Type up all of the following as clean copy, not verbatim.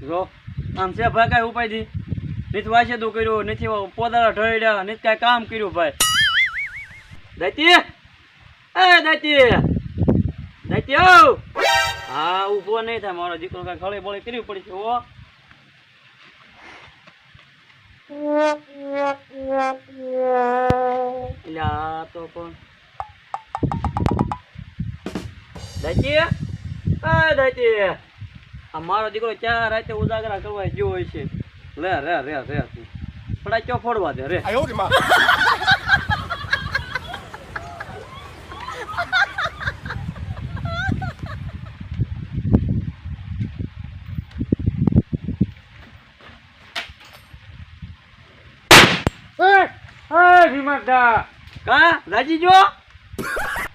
જો આમ છે ભાઈ કાંઈ ઉપાય દી નથી વાસેદું કર્યું નથી પોદારા ઢળ્યા નથી કાંઈ કામ કર્યું ભાઈ દાતી એ દાતી દાતી હા ઊભો નહીં થાય મારો દીકરો કાંઈ ખળે બળે કરવી પડી છે ઓ એટલે આ તો પણ દાતી દાતી આ મારો દીકરો ચાર રાતે ઉજાગરા કરવા ગયો હોય છે રે રે રે રે પડા ચો ફોડવા દે રે કા રાજી જો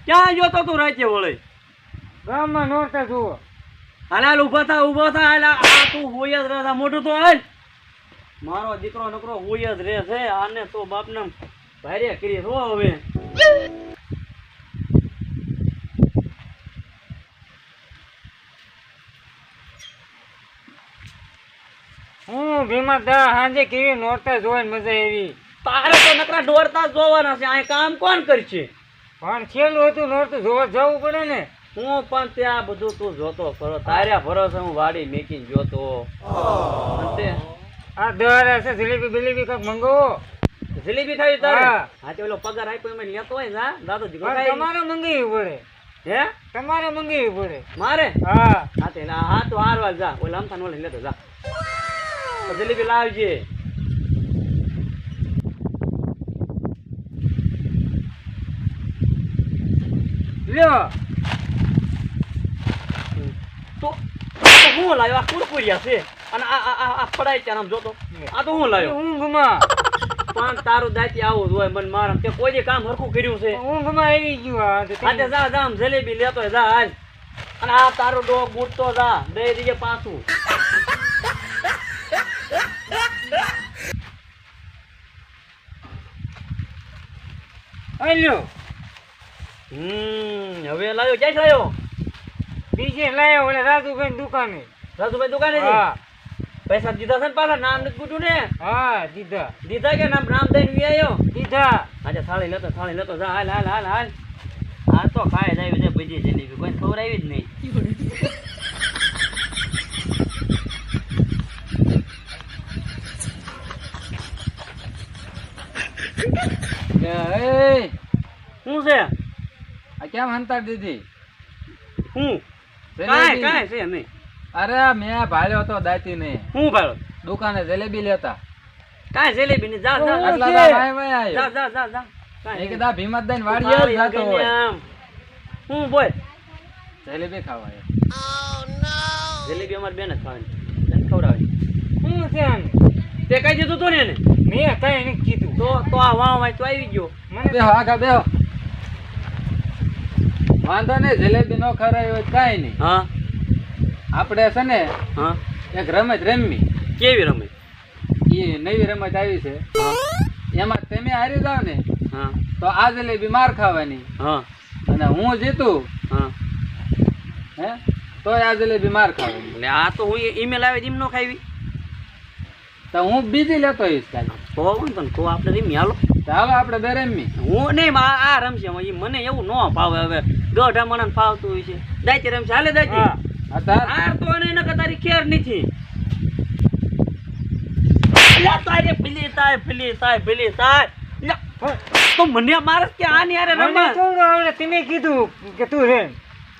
ક્યાં જો તો તું રાતે વળે ગામમાં નોરતા જુઓ હાલ ઉભા થા હાલ આ તું હોય જ રહે મોટું તો હાલ મારો દીકરો નકરો હોય જ રહે છે આને તો બાપને ભારે કરી રો હવે હું ભીમા હાંજે કેવી નોરતા જોઈને મજા આવી તારે તો નકરા દોડતા જોવાના છે આ કામ કોણ કરશે પણ છેલ્લું હતું નોરતું જોવા જવું પડે ને હું પણ ત્યાં બધું તું જોતો ખરો તાર્યા ભરોસે હું વાડી મેકીને જોતો આ દોરા છે જલેબી બિલેબી કઈક મંગાવો જલેબી ખાવી તારે હા તે ઓલો પગાર આપ્યો એમાં લેતો હોય જા દાદો દીકરો તમારે મંગાવી પડે હે તમારે મંગાવી પડે મારે હા હા તે હા તો હારવા જા ઓલા અમથાન ઓલે લેતો જા જલેબી લાવજે લ્યો તો હું લાવ્યો આ કુરકુરિયા છે અને આ પડાય છે આમ જોતો આ તો હું લાવ્યો ઊંઘમાં પણ તારું દાતી આવું જ હોય મન મારમ તે કોઈ જે કામ હરખું કર્યું છે ઊંઘમાં આવી ગયું આજે જા જા આમ જલેબી લેતો જા હાલ અને આ તારો ડોગ બૂટતો જા દઈ દીજે પાછું લ્યો હવે લાવ્યો ક્યાં લાવ્યો બીજે લાવ્યો ઓલે રાજુભાઈ દુકાને હા પૈસા દીધા છે ને પાછા નામ નથી પૂછ્યું ને હા દીધા દીધા કે નામ દઈને આવ્યો દીધા આજે થાળી લેતો જા હાલ હાલ હાલ હાલ આ તો ખાય જાય છે બધી જલેબી કોઈ ખવડાવી જ નહીં શું છે આ કેમ હંતાડ દીધી હું કાંઈ છે નહીં અરે મેં ભાળ્યો હતો દાતી ને હું ભાળો દુકાને જલેબી લેતા કાંઈ જલેબી નહીં જા એકદા ભીમત દઈને વાડી જાતો હોય હું બોલ જલેબી ખાવા જલેબી અમારી બેન જ ખાવાની ખવડાવે શું છે તે કઈ દીધું તું ને એને મેં કઈ નહીં કીધું તો આ વાં તો આવી ગયો મને બેહો આગા બેહો વાંધો નહીં જલેબી નો ખરાય હોય કાંઈ નહીં હા આપણે છે ને હા એક રમત રમવી કેવી રમત એ નવી રમત આવી છે એમાં તમે હારી જાવ ને હા તો આ જલેબી માર ખાવાની હા અને હું જીતું હા હે તો આ જલેબી માર ખાવાની એટલે આ તો હું ઈમેલ આવે એમ નો ખાવી તો હું બીજી લેતો હોઈશ કાલે તો વાંધો ને તો આપણે રમી હાલો ચાલો આપણે બે રમી હું નહીં આ રમશે મને એવું ન ભાવે હવે ગઢા મને ફાવતું હોય છે દાયતી રમશે હાલે દાયતી હાર તો એને નકર તારી ખેર નથી તારે પેલી તાય તો મને મારે કે આ ની યાર રમવા તમે કીધું કે તું રે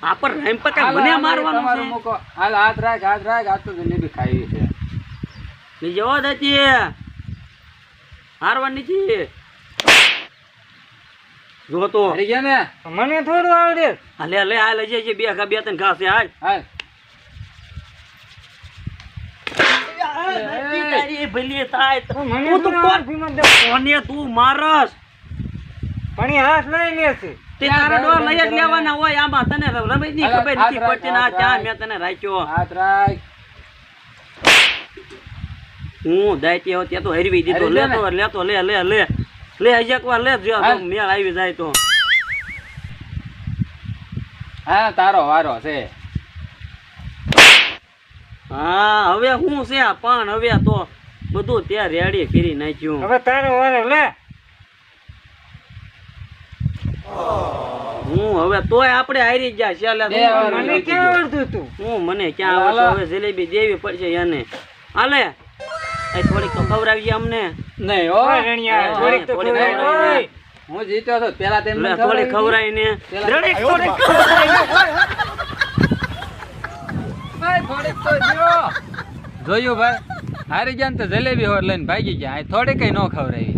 આ પર રમ પર મને મારવાનું છે હાલ હાથ રાખ આ તો જલેબી ખાવી છે ની જવા દાતી હારવાની છે જો તો હરી ગયા ને મને થોડું આવડે લે આ લઈ જાય બે ત્રણ ઘાસ છે હાલ ભલી થાય તું મારસ પણ હાથ લઈ લેશે તે તારા ડોર લઈ જ લેવાના હોય આમાં તને રમત ની ખબર નથી પડતી ના ચા મેં તને રાખ્યો હાથ રાખ હું દાયતી હોત ત્યાં તો હરવી દીધો લેતો લે એક વાર લે જો મેળ આવી જાય તો હા તારો વારો છે હા હવે હું છે આ પણ હવે તો બધું ત્યાં રેડી કરી નાખ્યું. હવે તારો વારો લે. હું હવે તોય આપણે હારી ગયા ચાલે મને ક્યાં આવડતું તું? હું મને ક્યાં આવડતું? હવે જલેબી દેવી પડશે એને. હાલે એ થોડીક તો ખવડાવીએ અમને. નહીં હો ઓય રણિયા, થોડીક તો થોડીક ખવડાય. ખવડાવી. ઓય. હું જીત્યો તો પેલા તેમને લે, થોડી ખવડાવીને થોડીક ખવડાય. થોડીક તો જો જોયું ભાઈ હારી ગયા ને તો જલેબી હોર લઈને ભાગી ગયા થોડી કઈ ન ખવડાવી